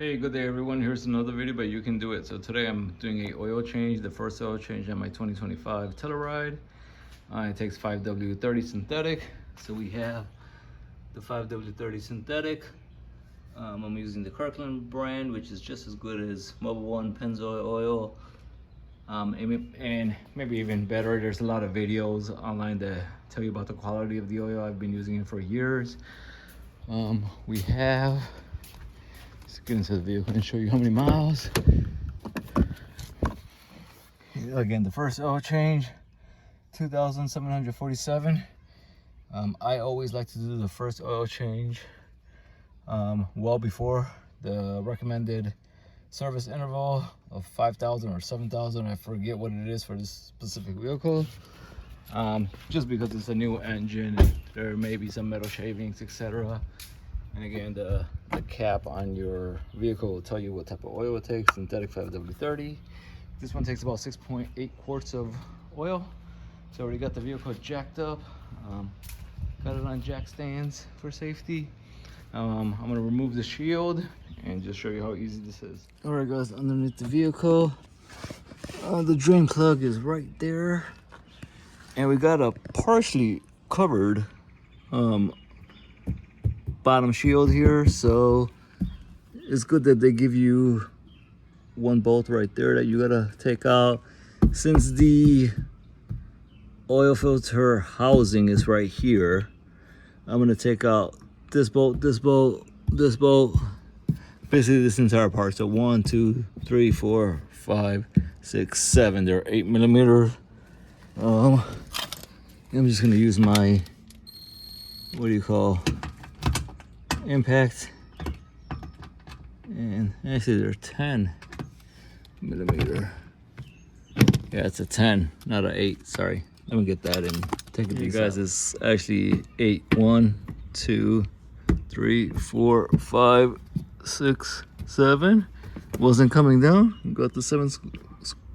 Hey, good day everyone. Here's another video, but you can do it. So today I'm doing a oil change, the first oil change on my 2025 Telluride. It takes 5W30 synthetic. So we have the 5W30 synthetic. I'm using the Kirkland brand, which is just as good as Mobil 1 Pennzoil oil. And maybe even better. There's a lot of videos online that tell you about the quality of the oil. I've been using it for years. Let's get into the vehicle and show you how many miles. Again, the first oil change, 2,747. I always like to do the first oil change well before the recommended service interval of 5,000 or 7,000. I forget what it is for this specific vehicle. Just because it's a new engine, there may be some metal shavings, etc. And again, the cap on your vehicle will tell you what type of oil it takes. Synthetic 5W30. This one takes about 6.8 quarts of oil. So I already got the vehicle jacked up. Got it on jack stands for safety. I'm gonna remove the shield and just show you how easy this is. All right, guys, underneath the vehicle, the drain plug is right there, and we got a partially covered bottom shield here, so it's good that they give you one bolt right there that you gotta take out. Since the oil filter housing is right here, I'm gonna take out this bolt, this bolt, this bolt, basically this entire part. So 1, 2, 3, 4, 5, 6, 7. They're 8mm. I'm just gonna use my, what do you call, impact, and actually they're 10mm. Yeah, it's a 10, not an 8. Sorry, let me get that in. Take it, you guys. It's actually 8. 1, 2, 3, 4, 5, 6, 7. Wasn't coming down. Got the 7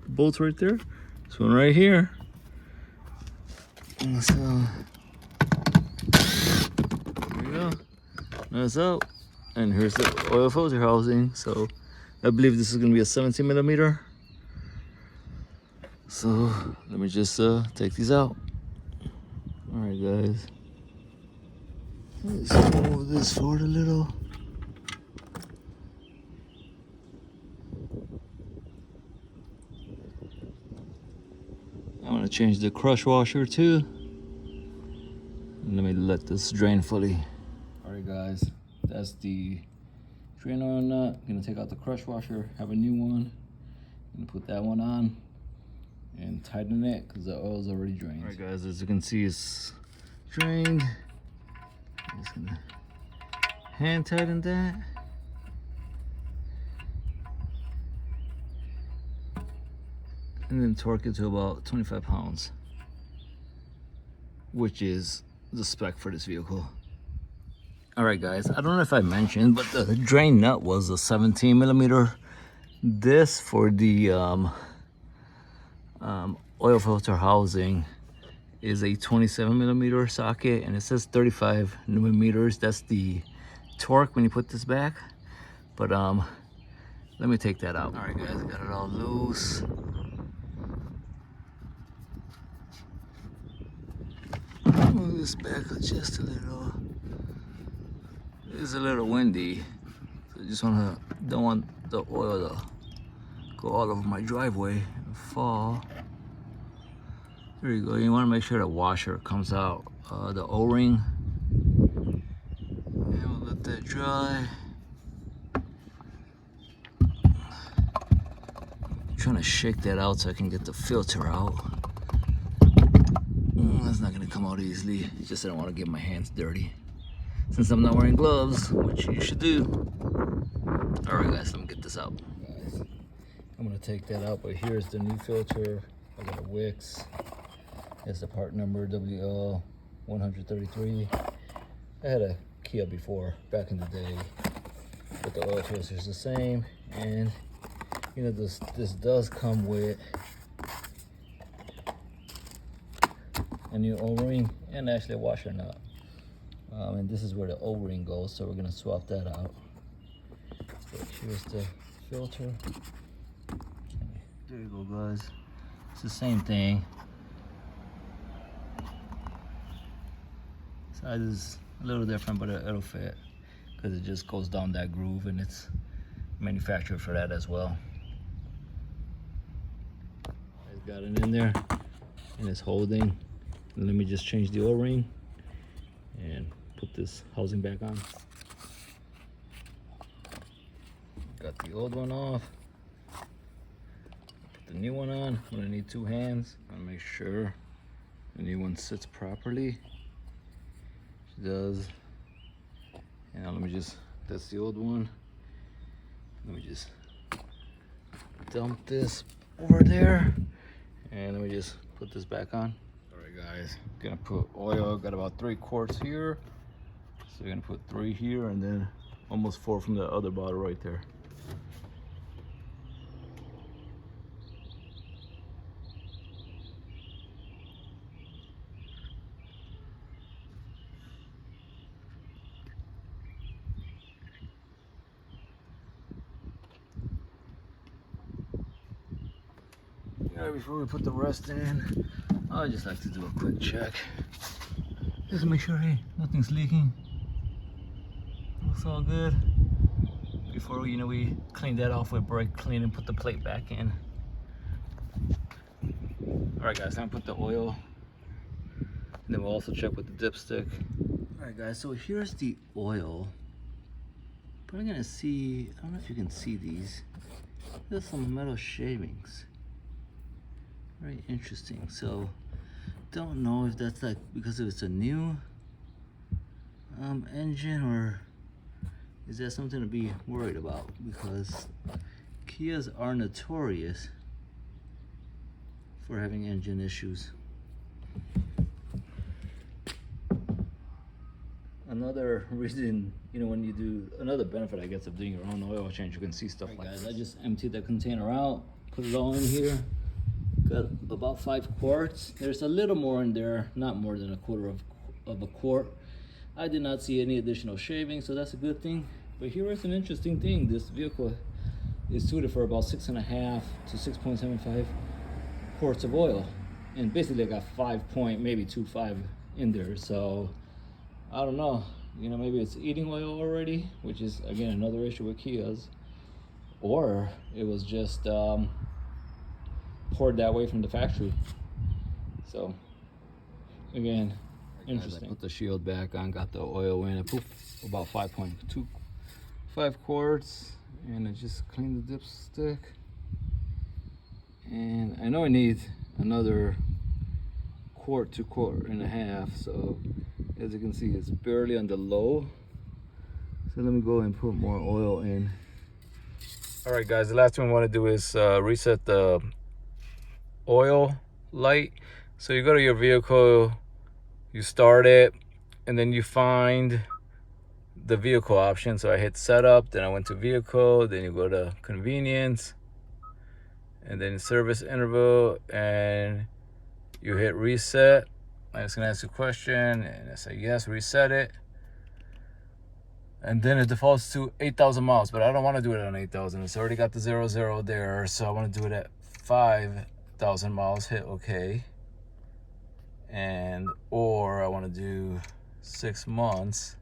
bolts right there. This one right here. So there we go. That's out. And here's the oil filter housing. So I believe this is gonna be a 17mm. So let me just take these out. All right, guys. Let's move this forward a little. I'm gonna change the crush washer too. And let me let this drain fully. All right, guys, that's the drain oil nut. Gonna take out the crush washer, have a new one. Gonna put that one on and tighten it because the oil is already drained. All right, guys, as you can see, it's drained. I'm just gonna hand tighten that. And then torque it to about 25 pounds, which is the spec for this vehicle. All right, guys, I don't know if I mentioned, but the drain nut was a 17mm. This for the oil filter housing is a 27mm socket, and it says 35mm. That's the torque when you put this back. But let me take that out. All right, guys, got it all loose. Move this back just a little. It's a little windy, so I just don't want the oil to go all over my driveway and fall. There you go. You want to make sure the washer comes out, the O-ring, and we'll let that dry. I'm trying to shake that out so I can get the filter out. That's not gonna come out easily. It's just I don't want to get my hands dirty since I'm not wearing gloves, which you should do. All right, guys, let me get this out. Guys, I'm gonna take that out, but here's the new filter. I got a Wix. It's the part number WL133. I had a Kia before, back in the day, but the oil filter is the same. And you know, this does come with a new O-ring and actually a washer nut. And this is where the O-ring goes, so we're gonna swap that out. Here's the filter. There you go, guys. It's the same thing. Size is a little different, but it'll fit because it just goes down that groove, and it's manufactured for that as well. I've got it in there and it's holding. And let me just change the O-ring and put this housing back on. Got the old one off. Put the new one on. I'm gonna need 2 hands. I'll make sure the new one sits properly. It does. And now let me just, that's the old one. Let me just dump this over there. And let me just put this back on. All right, guys, gonna put oil. Got about 3 quarts here. So we're gonna put 3 here and then almost 4 from the other bottle right there. Before we put the rest in, I just like to do a quick check. Just make sure, hey, nothing's leaking. Looks all good. Before we clean that off with brake clean and put the plate back in. All right, guys, I'm gonna put the oil, and then we'll also check with the dipstick. All right, guys, so here's the oil. But I'm gonna see, I don't know if you can see these. There's some metal shavings. Very interesting. So don't know if that's like because it's a new engine, or is that something to be worried about, because Kias are notorious for having engine issues. Another reason, when you do, another benefit I guess of doing your own oil change, you can see stuff like this. I just emptied the container out, put it all in here. Got about 5 quarts. There's a little more in there, not more than a quarter of a quart. I did not see any additional shaving, so that's a good thing. But here is an interesting thing. This vehicle is suited for about 6.5 to 6.75 quarts of oil, and basically I got 5.25 in there. So I don't know, maybe it's eating oil already, which is again another issue with Kias, or it was just poured that way from the factory. So again, interesting. I put the shield back on, got the oil in, and poof, about 5.25 quarts, and I just cleaned the dipstick. And I know I need another quart to quart and a half, so as you can see, it's barely on the low. So let me go and put more oil in. All right, guys, the last thing we want to do is reset the oil light. So you go to your vehicle, you start it, and then you find the vehicle option. So I hit setup, then I went to vehicle, then you go to convenience, and then service interval, and you hit reset. I'm just gonna ask you a question, and I say yes, reset it. And then it defaults to 8,000 miles, but I don't want to do it on 8,000. It's already got the 00 there, so I want to do it at 5,000 miles. Hit OK. And or I want to do 6 months.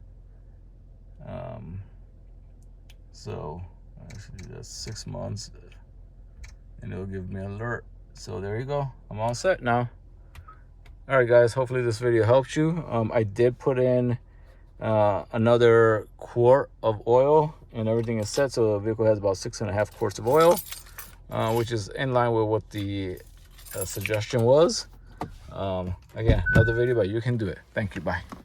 So actually that's 6 months, and it'll give me an alert. So there you go. I'm all set now. All right, guys. Hopefully this video helped you. I did put in another quart of oil, and everything is set, so the vehicle has about 6.5 quarts of oil, which is in line with what the suggestion was. Again, another video, but you can do it. Thank you. Bye.